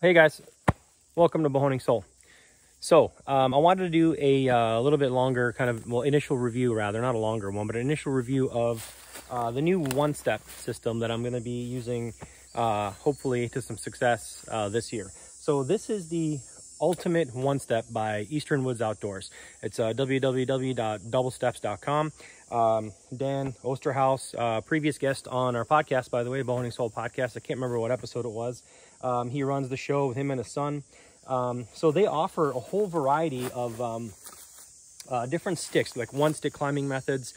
Hey guys, welcome to Bowhunting Soul. So I wanted to do a little bit longer kind of, well, initial review rather, not a longer one, but an initial review of the new one-step system that I'm going to be using hopefully to some success this year. So this is the Ultimate One Step by Eastern Woods Outdoors. It's www.doublesteps.com. Dan Osterhaus, previous guest on our podcast, by the way, Bowhunting Soul podcast. I can't remember what episode it was. He runs the show with him and his son. So they offer a whole variety of different sticks, like one-stick climbing methods,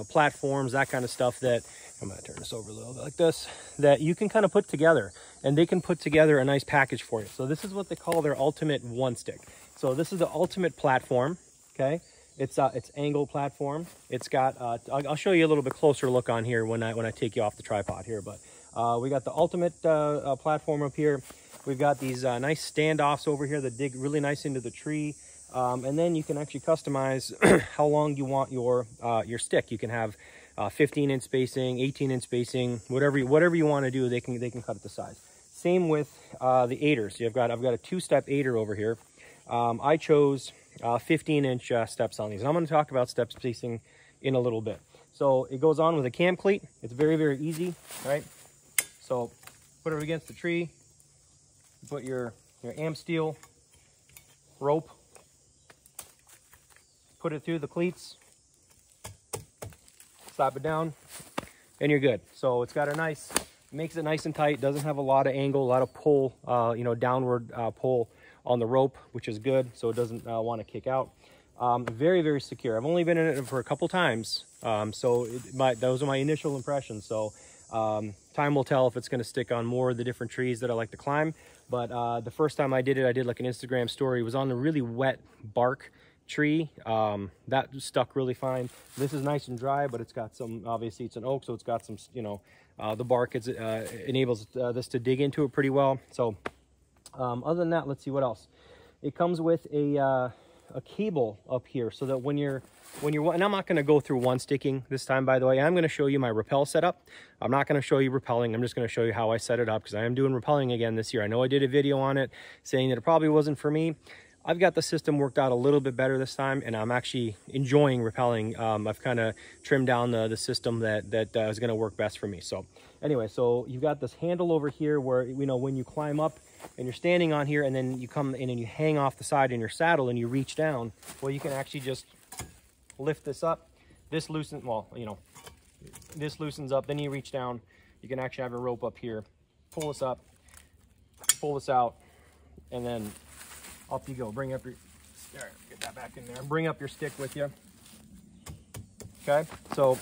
platforms, that kind of stuff that, I'm going to turn this over a little bit like this, that you can kind of put together, and they can put together a nice package for you. So this is what they call their Ultimate One Stick. So this is the Ultimate Platform, okay? It's angle platform. It's got, I'll show you a little bit closer look on here when I take you off the tripod here, but we got the Ultimate platform up here. We've got these nice standoffs over here that dig really nice into the tree. And then you can actually customize how long you want your stick. You can have 15-inch spacing, 18-inch spacing, whatever you want to do. They can cut it to size. Same with the aiders. I've got a two-step aider over here. I chose 15-inch steps on these. And I'm going to talk about step spacing in a little bit. So it goes on with a cam cleat. It's very, very easy, right? So put it against the tree. Put your am steel rope. Put it through the cleats. Slap it down, and you're good. So it's got a nice, makes it nice and tight. Doesn't have a lot of angle, a lot of pull, downward pull on the rope, which is good. So it doesn't want to kick out. Very, very secure. I've only been in it for a couple times. Those are my initial impressions. So time will tell if it's going to stick on more of the different trees that I like to climb. But the first time I did it, I did like an Instagram story. It was on the really wet bark tree. That stuck really fine. This is nice and dry, but it's got some, obviously it's an oak, so it's got some, the bark enables this to dig into it pretty well. So other than that, let's see what else. It comes with a cable up here so that when you're, and I'm not going to go through one sticking this time, by the way. I'm going to show you my rappel setup. I'm not going to show you rappelling. I'm just going to show you how I set it up, because I am doing rappelling again this year. I know I did a video on it saying that it probably wasn't for me. I've got the system worked out a little bit better this time, and I'm actually enjoying rappelling. I've kind of trimmed down the system that is going to work best for me. So anyway, so you've got this handle over here where, when you climb up and you're standing on here, and then you come in and you hang off the side in your saddle and you reach down, well, you can actually just lift this up. This loosens, this loosens up, then you reach down. You can actually have a rope up here, pull this up, pull this out, and then up you go. Bring up your, there, get that back in there. Bring up your stick with you. Okay, so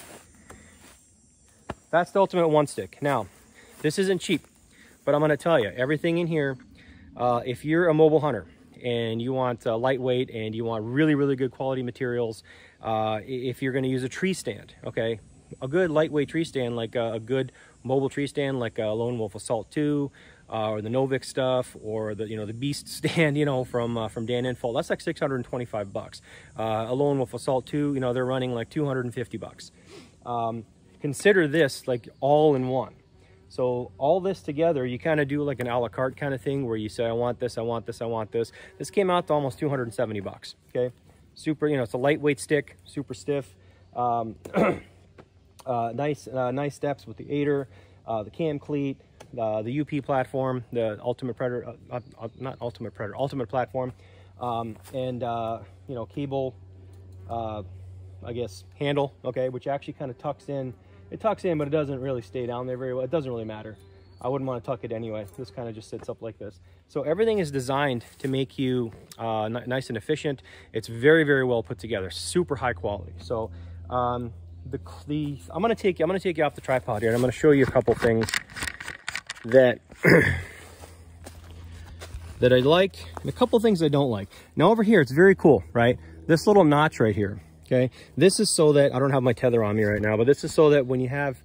that's the Ultimate One Stick. Now, this isn't cheap, but I'm going to tell you, everything in here, if you're a mobile hunter and you want lightweight and you want really, really good quality materials, if you're going to use a tree stand, okay, a good lightweight tree stand, like a good mobile tree stand, like a Lone Wolf Assault 2, or the Novik stuff, or the the Beast stand, from Dan Infalt, that's like $625. A Lone Wolf Assault 2, they're running like $250. Consider this like all in one. So all this together, you kind of do like an a la carte kind of thing where you say, I want this, I want this, I want this. This came out to almost $270. Okay, super. It's a lightweight stick, super stiff. Nice steps with the aider, the cam cleat, the UP platform, the Ultimate Predator, not Ultimate Predator, Ultimate Platform, and cable, I guess handle, okay, which actually kind of tucks in. It tucks in, but it doesn't really stay down there very well. It doesn't really matter. I wouldn't want to tuck it anyway. This kind of just sits up like this. So everything is designed to make you nice and efficient. It's very, very well put together, super high quality. So I'm gonna take you off the tripod here, and I'm gonna show you a couple things that that I like and a couple things I don't like. Now over here, it's very cool, right? This little notch right here, okay? This is so that, I don't have my tether on me right now, but this is so that when you have,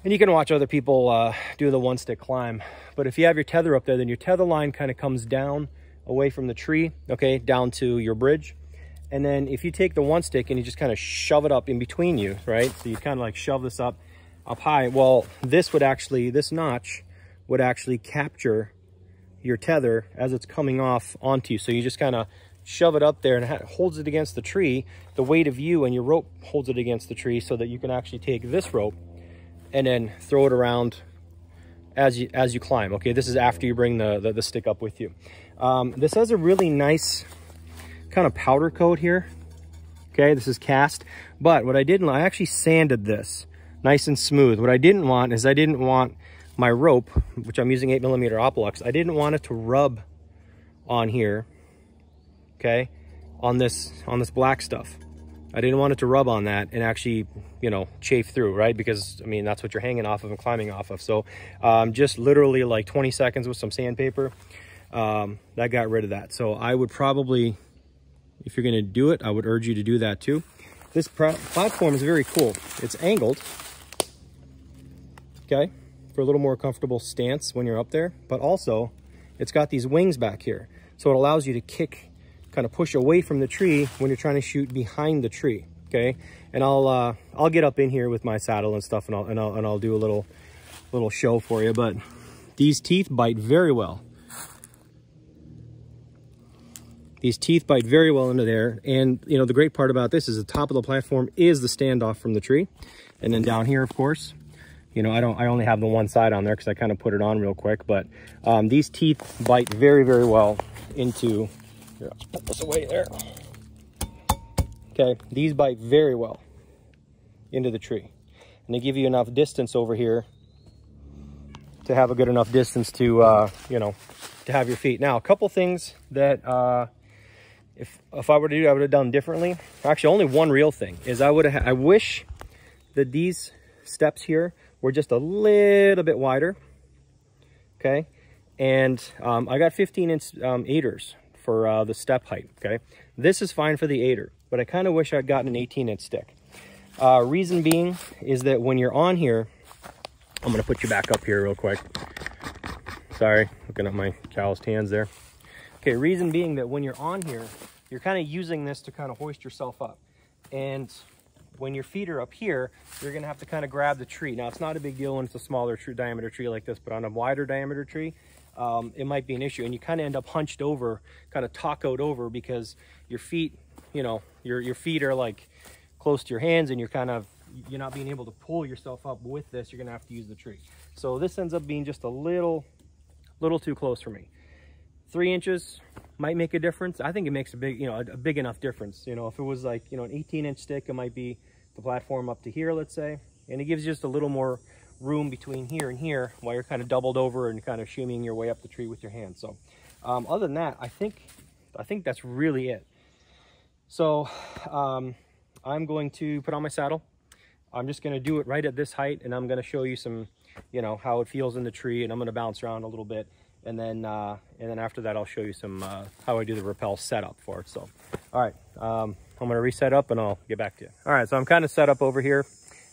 and you can watch other people do the one stick climb, but if you have your tether up there, then your tether line kind of comes down away from the tree, okay, down to your bridge. And then if you take the one stick and you just kind of shove it up in between you, right? So you kind of like shove this up high. Well, this notch would actually capture your tether as it's coming off onto you. So you just kind of shove it up there and it holds it against the tree, the weight of you and your rope holds it against the tree, so that you can actually take this rope and then throw it around as you climb. Okay, this is after you bring the stick up with you. This has a really nice kind of powder coat here. Okay, this is cast, but what I didn't, I actually sanded this nice and smooth. What I didn't want is, I didn't want my rope, which I'm using 8mm Opalux, I didn't want it to rub on here, okay, on this black stuff. I didn't want it to rub on that and actually, you know, chafe through, right? Because, I mean, that's what you're hanging off of and climbing off of. So just literally like 20 seconds with some sandpaper, that got rid of that. So I would probably, if you're gonna do it, I would urge you to do that too. This platform is very cool. It's angled, okay, for a little more comfortable stance when you're up there, but also it's got these wings back here. So it allows you to kick, kind of push away from the tree when you're trying to shoot behind the tree, okay? And I'll get up in here with my saddle and stuff, and I'll do a little show for you. But these teeth bite very well. These teeth bite very well into there. And you know, the great part about this is the top of the platform is the standoff from the tree, and then down here, of course, you know, I only have the one side on there because I kind of put it on real quick. But these teeth bite very, very well into. Here, I'll put this away there. Okay, these bite very well into the tree, and they give you enough distance over here to have a good enough distance to, you know, to have your feet. Now, a couple things that if I were to do, I would have done differently. Actually, only one real thing is I wish that these steps here were just a little bit wider. Okay, and I got 15-inch aiders for the step height. Okay, this is fine for the aider, but I kind of wish I'd gotten an 18-inch stick. Reason being is that when you're on here, I'm gonna put you back up here real quick. Sorry, looking at my calloused hands there. Okay, reason being that when you're on here, you're kind of using this to kind of hoist yourself up. And when your feet are up here, you're gonna have to kind of grab the tree. Now, it's not a big deal when it's a smaller diameter tree like this, but on a wider diameter tree, it might be an issue. And you kind of end up hunched over, kind of tacoed over, because your feet, you know, your feet are like close to your hands, and you're not being able to pull yourself up with this. You're gonna have to use the tree. So this ends up being just a little too close for me. 3 inches might make a difference. I think it makes a big, you know, a big enough difference. You know, if it was like, you know, an 18-inch stick, it might be the platform up to here, let's say, and it gives you just a little more room between here and here while you're kind of doubled over and kind of shimmying your way up the tree with your hands. So other than that, I think that's really it. So I'm going to put on my saddle. I'm just going to do it right at this height, and I'm going to show you some, you know, how it feels in the tree, and I'm going to bounce around a little bit, and then after that I'll show you some how I do the rappel setup for it. So all right, I'm going to reset up and I'll get back to you. All right, so I'm kind of set up over here.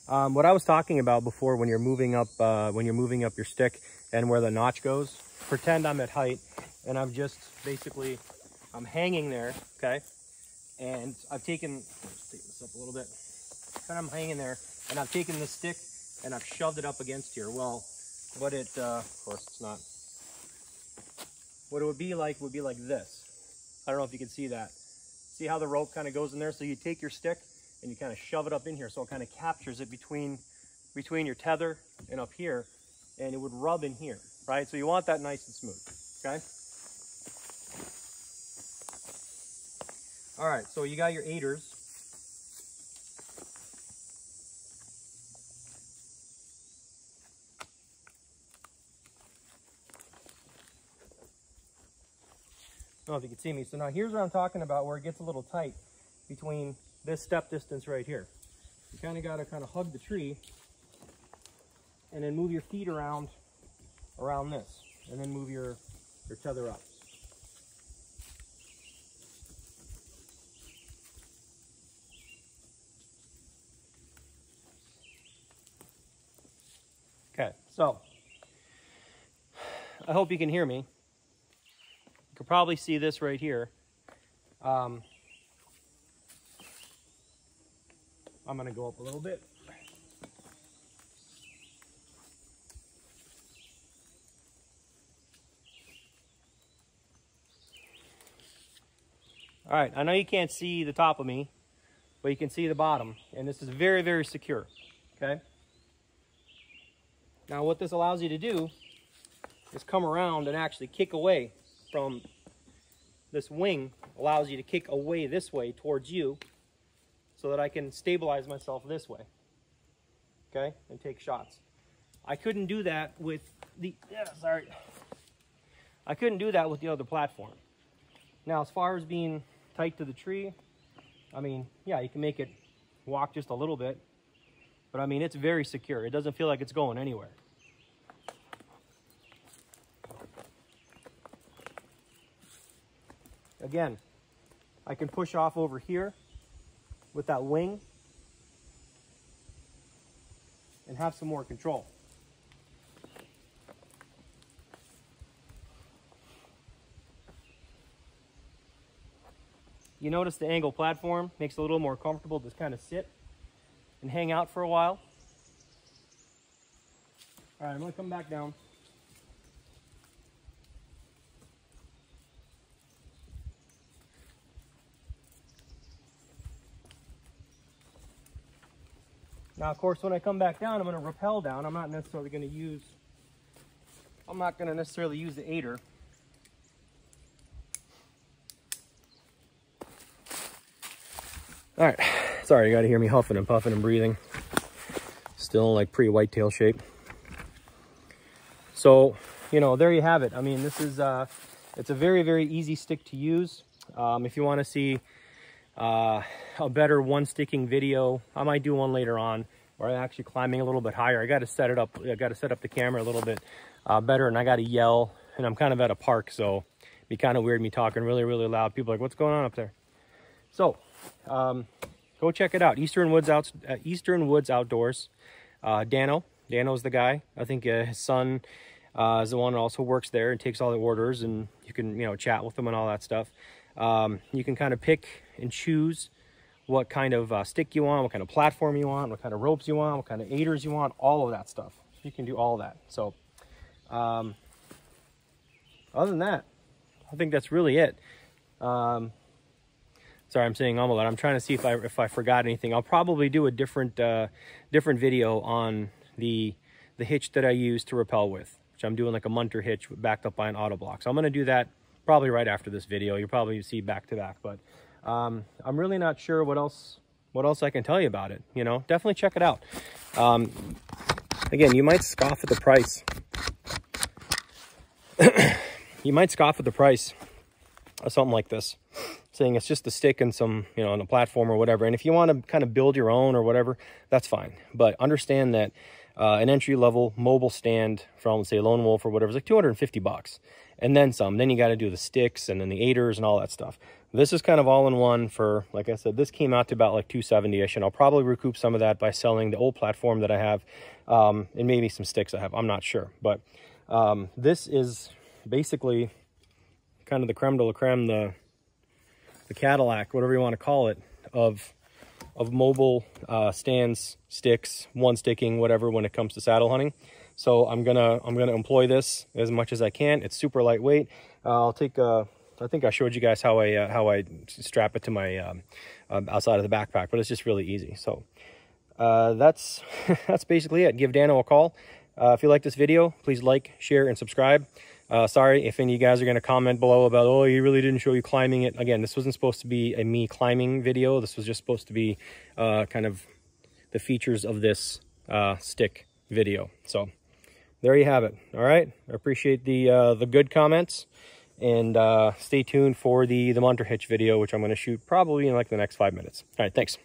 What I was talking about before, when you're moving up your stick and where the notch goes, pretend I'm at height and I'm just basically, I'm hanging there, okay, and I've taken, let's take this up a little bit, and I'm hanging there and I've taken the stick and I've shoved it up against here. Well, what it, of course it's not, what it would be like this. I don't know if you can see that. See how the rope kind of goes in there? So you take your stick and you kind of shove it up in here, so it kind of captures it between your tether and up here, and it would rub in here, right? So you want that nice and smooth, okay? All right, so you got your aiders. I don't know if you can see me. So now here's what I'm talking about, where it gets a little tight between this step distance right here. You kind of got to kind of hug the tree and then move your feet around this, and then move your tether up. Okay, so I hope you can hear me. You can probably see this right here. I'm going to go up a little bit. All right, I know you can't see the top of me, but you can see the bottom, and this is very, very secure, okay? Now what this allows you to do is come around and actually kick away from this wing, allows you to kick away this way towards you so that I can stabilize myself this way, okay, and take shots. I couldn't do that with the, I couldn't do that with the other platform. Now, as far as being tight to the tree, I mean, yeah, you can make it walk just a little bit, but I mean, it's very secure. It doesn't feel like it's going anywhere. Again, I can push off over here with that wing and have some more control. You notice the angle platform makes it a little more comfortable to kind of sit and hang out for a while. All right, I'm gonna come back down. Now, of course, when I come back down, I'm gonna rappel down. I'm not necessarily gonna use the aider. All right, sorry, you gotta hear me huffing and puffing and breathing. Still like pre-whitetail shape. So, you know, there you have it. I mean, this is, it's a very, very easy stick to use. If you wanna see a better one sticking video, I might do one later on, where I'm actually climbing a little bit higher. I gotta set it up, I gotta set up the camera a little bit better, and I gotta yell, and I'm kind of at a park, so it'd be kind of weird me talking really, really loud. People are like, what's going on up there? So, go check it out. Eastern Woods Outdoors. Dano's the guy. I think his son is the one that also works there and takes all the orders, and you can, you know, chat with them and all that stuff. You can kind of pick and choose what kind of stick you want, what kind of platform you want, what kind of ropes you want, what kind of aiders you want, all of that stuff. You can do all that. So, other than that, I think that's really it. Sorry, I'm saying all of that. I'm trying to see if I forgot anything. I'll probably do a different video on the hitch that I use to rappel with, which I'm doing like a munter hitch backed up by an auto block. So I'm going to do that probably right after this video. You'll probably see back to back, but I'm really not sure what else I can tell you about it. You know, definitely check it out. Again, you might scoff at the price. You might scoff at the price of something like this, saying it's just a stick and some, you know, on a platform or whatever. And if you want to kind of build your own or whatever, that's fine. But understand that an entry-level mobile stand from, say, Lone Wolf or whatever is like $250, and then some. Then you got to do the sticks and then the aiders and all that stuff. This is kind of all in one for, like I said, this came out to about like $270-ish, and I'll probably recoup some of that by selling the old platform that I have, and maybe some sticks I have. I'm not sure, but this is basically kind of the creme de la creme, the Cadillac, whatever you want to call it, of mobile stands, sticks, one sticking, whatever, when it comes to saddle hunting. So I'm gonna employ this as much as I can. It's super lightweight. I'll take I think I showed you guys how I strap it to my outside of the backpack, but it's just really easy. So that's basically it. Give Dano a call. If you like this video, please like, share, and subscribe. Sorry if any of you guys are going to comment below about, oh, you really didn't show you climbing it. Again, this wasn't supposed to be a me climbing video. This was just supposed to be kind of the features of this stick video. So there you have it. All right. I appreciate the good comments, and stay tuned for the munter hitch video, which I'm going to shoot probably in like the next 5 minutes. All right. Thanks.